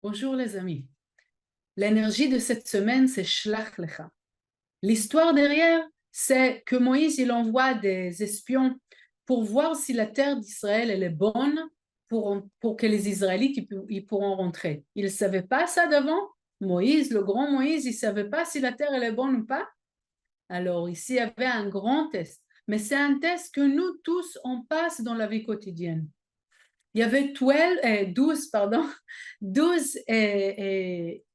Bonjour les amis. L'énergie de cette semaine, c'est Shlach Lecha. L'histoire derrière, c'est que Moïse, il envoie des espions pour voir si la terre d'Israël, elle est bonne pour que les Israélites ils pourront rentrer. Ils ne savaient pas ça d'avant. Moïse, le grand Moïse, il ne savait pas si la terre, elle est bonne ou pas. Alors ici, il y avait un grand test. Mais c'est un test que nous tous, on passe dans la vie quotidienne. Il y avait 12, pardon, 12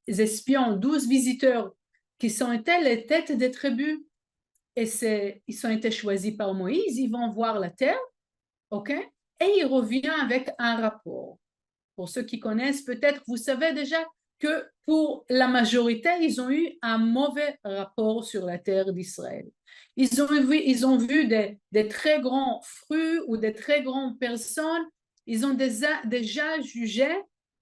espions, 12 visiteurs qui sont été les têtes des tribus. Et ils ont été choisis par Moïse, ils vont voir la terre, ok? Et il revient avec un rapport. Pour ceux qui connaissent, peut-être vous savez déjà que pour la majorité, ils ont eu un mauvais rapport sur la terre d'Israël. Ils ont vu des très grands fruits ou des très grandes personnes. Ils ont déjà jugé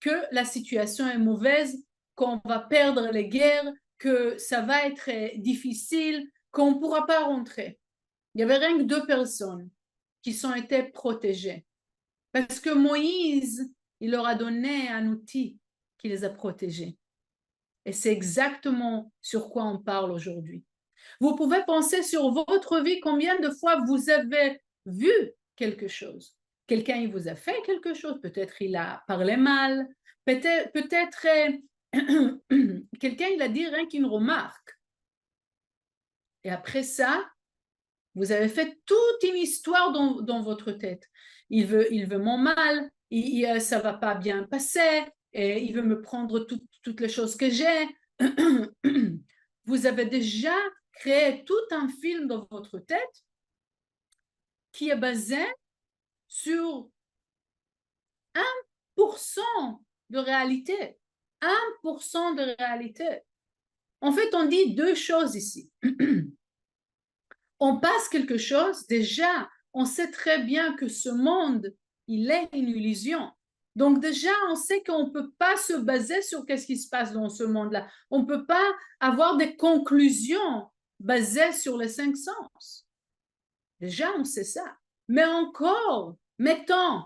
que la situation est mauvaise, qu'on va perdre les guerres, que ça va être difficile, qu'on ne pourra pas rentrer. Il y avait rien que 2 personnes qui ont été protégées. Parce que Moïse, il leur a donné un outil qui les a protégés. Et c'est exactement sur quoi on parle aujourd'hui. Vous pouvez penser sur votre vie combien de fois vous avez vu quelque chose. Quelqu'un il vous a fait quelque chose, peut-être il a parlé mal, peut-être quelqu'un il a dit rien qu'une remarque. Et après ça, vous avez fait toute une histoire dans votre tête. Il veut mon mal, ça ne va pas bien passer, et il veut me prendre toutes les choses que j'ai. Vous avez déjà créé tout un film dans votre tête qui est basé sur 1% de réalité. 1% de réalité. En fait, on dit 2 choses ici. On passe quelque chose, déjà, on sait très bien que ce monde, il est une illusion. Donc déjà, on sait qu'on ne peut pas se baser sur ce qui se passe dans ce monde-là. On ne peut pas avoir des conclusions basées sur les 5 sens. Déjà, on sait ça. Mais encore, mettons,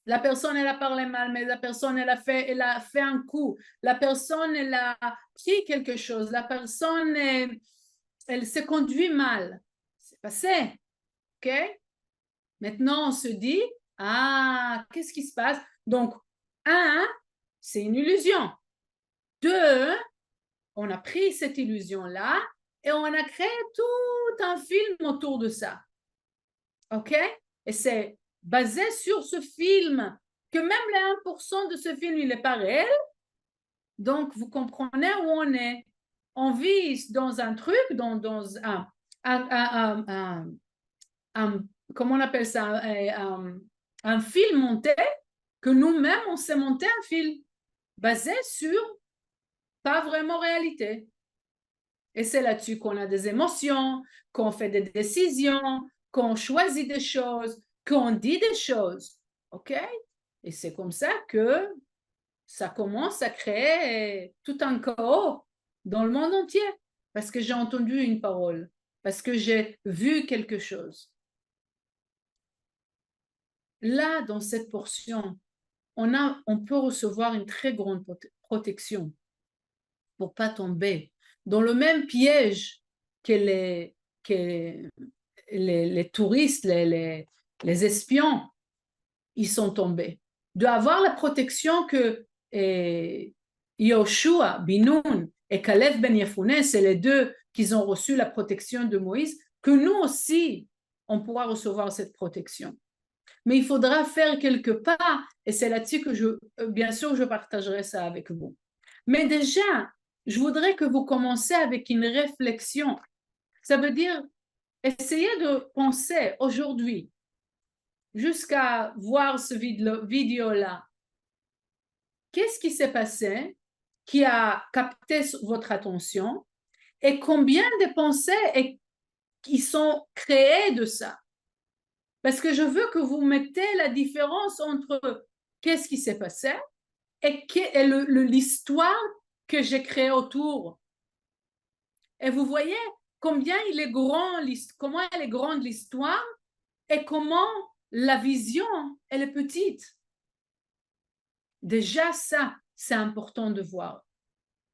la personne, elle a parlé mal, mais la personne, elle a fait un coup. La personne, elle a pris quelque chose. La personne, elle s'est conduit mal. C'est passé. OK? Maintenant, on se dit, ah, qu'est-ce qui se passe? Donc, un, c'est une illusion. Deux, on a pris cette illusion-là et on a créé tout un film autour de ça. OK? Et c'est basé sur ce film, que même les 1% de ce film, il n'est pas réel. Donc, vous comprenez où on est. On vit dans un truc, dans un comment on appelle ça, un film monté, que nous-mêmes, on s'est monté un film basé sur pas vraiment réalité. Et c'est là-dessus qu'on a des émotions, qu'on fait des décisions, qu'on choisit des choses, qu'on dit des choses. OK? Et c'est comme ça que ça commence à créer tout un chaos dans le monde entier. Parce que j'ai entendu une parole, parce que j'ai vu quelque chose. Là, dans cette portion, on peut recevoir une très grande protection pour pas tomber dans le même piège que les touristes, les espions, ils sont tombés. De avoir la protection que Yoshua, Binoun et Caleb Ben Yefuneh, c'est les deux qui ont reçu la protection de Moïse, que nous aussi, on pourra recevoir cette protection. Mais il faudra faire quelques pas, et c'est là-dessus que bien sûr, je partagerai ça avec vous. Mais déjà, je voudrais que vous commenciez avec une réflexion. Ça veut dire, essayez de penser aujourd'hui, jusqu'à voir ce vidéo-là. Qu'est-ce qui s'est passé qui a capté votre attention et combien de pensées qui sont créées de ça? Parce que je veux que vous mettez la différence entre qu'est-ce qui s'est passé et l'histoire que j'ai créée autour. Et vous voyez combien comment elle est grande l'histoire et comment la vision, elle est petite. Déjà ça, c'est important de voir.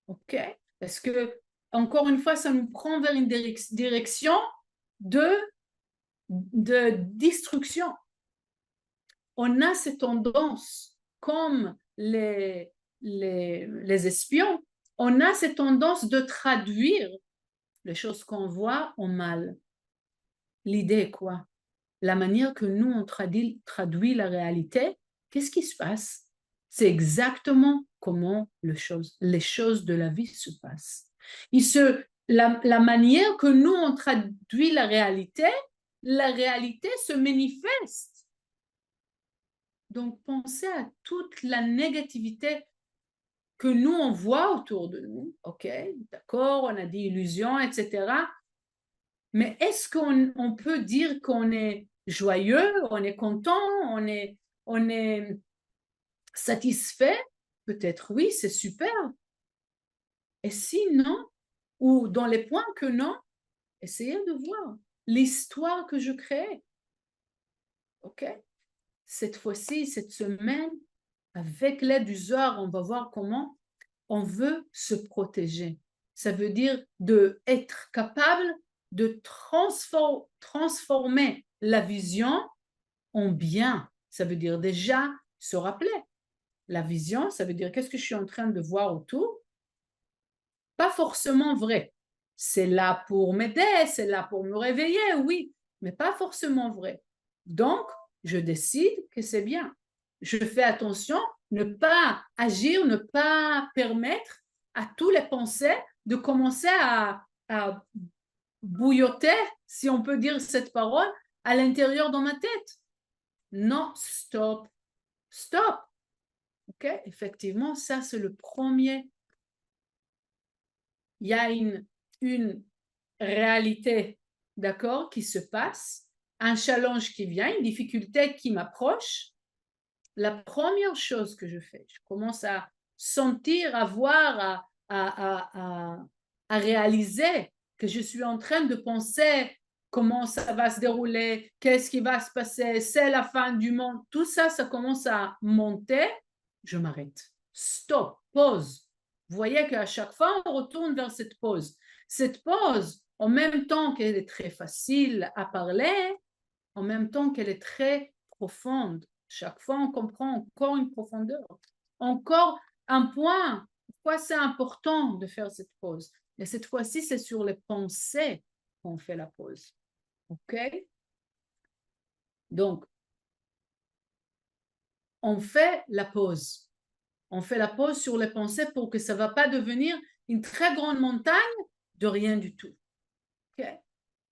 OK? Parce que, encore une fois, ça nous prend vers une direction de destruction. On a cette tendance, comme les espions, on a cette tendance de traduire les choses qu'on voit en mal. L'idée est quoi? La manière que nous, on traduit la réalité, qu'est-ce qui se passe? C'est exactement comment les choses de la vie se passent. La manière que nous, on traduit la réalité se manifeste. Donc, pensez à toute la négativité que nous, on voit autour de nous. OK, d'accord, on a dit illusion, etc. Mais est-ce qu'on peut dire qu'on est joyeux, on est content, on est satisfait? Peut-être oui, c'est super. Et si non, ou dans les points que non, essayez de voir l'histoire que je crée. OK? Cette fois-ci, cette semaine, avec l'aide du Zohar, on va voir comment on veut se protéger. Ça veut dire d'être capable de transformer la vision en bien. Ça veut dire déjà se rappeler. La vision, ça veut dire qu'est-ce que je suis en train de voir autour? Pas forcément vrai. C'est là pour m'aider, c'est là pour me réveiller, oui, mais pas forcément vrai. Donc, je décide que c'est bien. Je fais attention, ne pas agir, ne pas permettre à tous les pensées de commencer à bouilloter, si on peut dire cette parole, à l'intérieur de ma tête. Non, stop, stop. OK? Effectivement, ça, c'est le premier. Il y a une réalité, d'accord, qui se passe, un challenge qui vient, une difficulté qui m'approche. La première chose que je fais, je commence à sentir, à voir, à réaliser que je suis en train de penser comment ça va se dérouler, qu'est-ce qui va se passer, c'est la fin du monde, tout ça, ça commence à monter, je m'arrête. Stop, pause. Vous voyez qu'à chaque fois, on retourne vers cette pause. Cette pause, en même temps qu'elle est très facile à parler, en même temps qu'elle est très profonde. Chaque fois, on comprend encore une profondeur, encore un point. Pourquoi c'est important de faire cette pause? Et cette fois-ci, c'est sur les pensées qu'on fait la pause. OK? Donc, on fait la pause. On fait la pause sur les pensées pour que ça ne va pas devenir une très grande montagne de rien du tout. OK?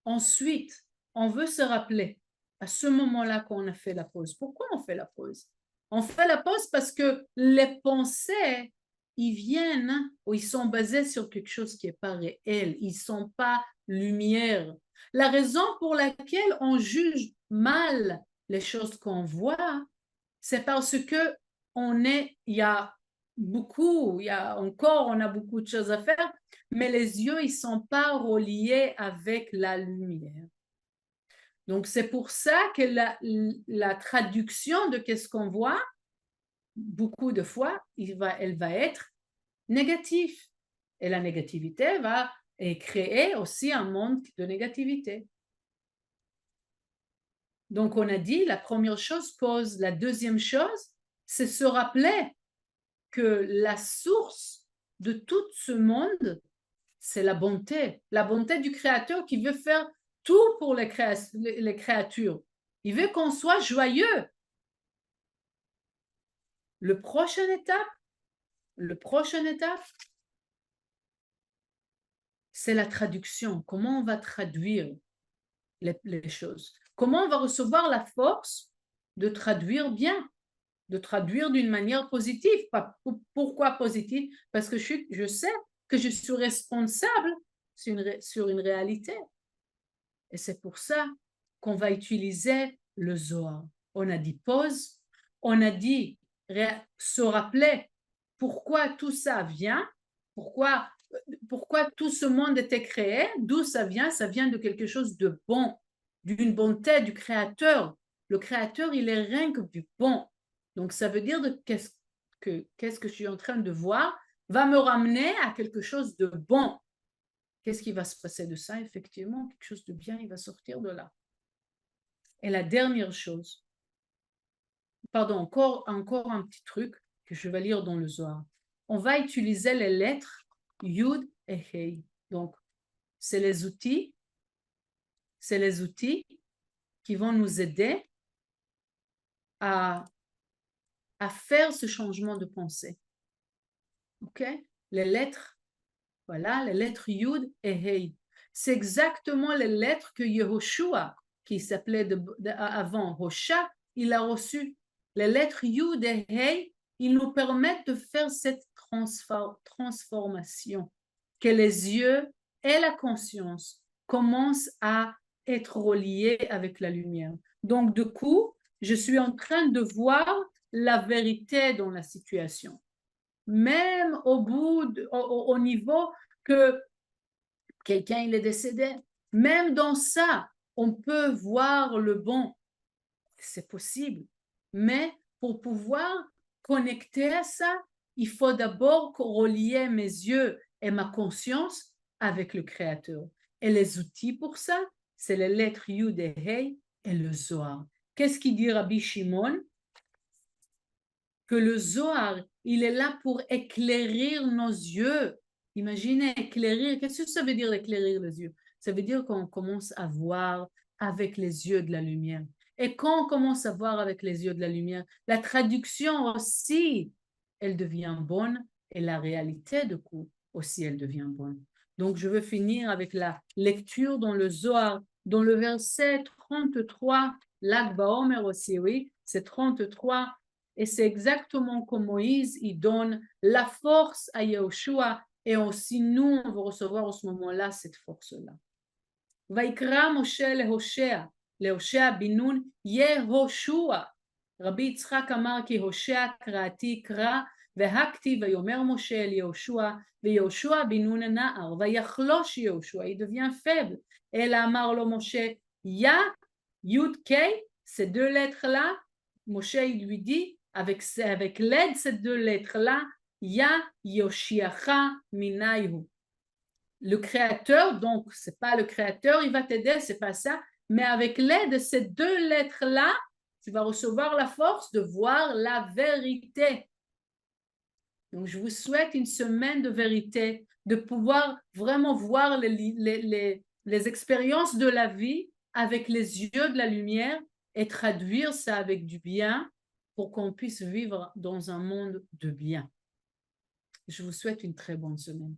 Ensuite, on veut se rappeler à ce moment-là qu'on a fait la pause. Pourquoi on fait la pause? On fait la pause parce que les pensées, ils viennent ou ils sont basés sur quelque chose qui n'est pas réel. Ils ne sont pas lumière. La raison pour laquelle on juge mal les choses qu'on voit, c'est parce que il y a on a beaucoup de choses à faire, mais les yeux, ils ne sont pas reliés avec la lumière. Donc, c'est pour ça que la traduction de qu'est-ce qu'on voit, beaucoup de fois, elle va être négative. Et la négativité va créer aussi un monde de négativité. Donc, on a dit, la première chose pose. La deuxième chose, c'est se rappeler que la source de tout ce monde, c'est la bonté du Créateur qui veut faire tout pour les créatures. Il veut qu'on soit joyeux. Le prochaine étape, c'est la traduction. Comment on va traduire les choses? Comment on va recevoir la force de traduire bien, de traduire d'une manière positive? Pourquoi positive? Parce que je sais que je suis responsable sur une réalité. Et c'est pour ça qu'on va utiliser le Zohar. On a dit pause, on a dit se rappeler pourquoi tout ça vient, pourquoi tout ce monde était créé, d'où ça vient de quelque chose de bon, d'une bonté du Créateur. Le Créateur, il est rien que du bon. Donc ça veut dire qu'est-ce que je suis en train de voir va me ramener à quelque chose de bon. Qu'est-ce qui va se passer de ça? Effectivement, quelque chose de bien, il va sortir de là. Et la dernière chose, pardon, encore un petit truc que je vais lire dans le Zohar. On va utiliser les lettres Yud et Hei. Donc, c'est les outils qui vont nous aider à faire ce changement de pensée. OK? Les lettres, voilà, les lettres Yud et Hei. C'est exactement les lettres que Yehoshua, qui s'appelait avant Hosha, il a reçu. Les lettres Yud et Hei, ils nous permettent de faire cette transformation, que les yeux et la conscience commencent à être reliés avec la lumière. Donc, du coup, je suis en train de voir la vérité dans la situation. Même au niveau que quelqu'un il est décédé, même dans ça, on peut voir le bon. C'est possible. Mais pour pouvoir connecter à ça, il faut d'abord relier mes yeux et ma conscience avec le Créateur. Et les outils pour ça, c'est les lettres Yud et Hei et le Zohar. Qu'est-ce qu'il dit Rabbi Shimon? Que le Zohar, il est là pour éclairer nos yeux. Imaginez, éclairer, qu'est-ce que ça veut dire éclairer les yeux? Ça veut dire qu'on commence à voir avec les yeux de la lumière. Et quand on commence à voir avec les yeux de la lumière, la traduction aussi, elle devient bonne et la réalité de coup aussi, elle devient bonne. Donc, je veux finir avec la lecture dans le Zohar, dans le verset 33, Lag Baomer aussi, oui, c'est 33. Et c'est exactement comme Moïse, il donne la force à Yahushua et aussi nous, on va recevoir à ce moment-là cette force-là. ויקרא משה להושע בן נון יהושע. רבי יצחק אמר כי הושע קראתי קרא והכתיב ויאמר משה אל יהושע ויהושע בן נון נער ויחלוש יהושע, il devient faible. אלא אמר לו משה יא יוד קיי, ces deux lettres-là, Moshe il lui dit avec l'aide de ces deux lettres-là, Ya Yoshiacha Minayhu. Le créateur, donc c'est pas le créateur, il va t'aider, c'est pas ça, mais avec l'aide de ces deux lettres-là, tu vas recevoir la force de voir la vérité. Donc je vous souhaite une semaine de vérité, de pouvoir vraiment voir les expériences de la vie avec les yeux de la lumière et traduire ça avec du bien pour qu'on puisse vivre dans un monde de bien. Je vous souhaite une très bonne semaine.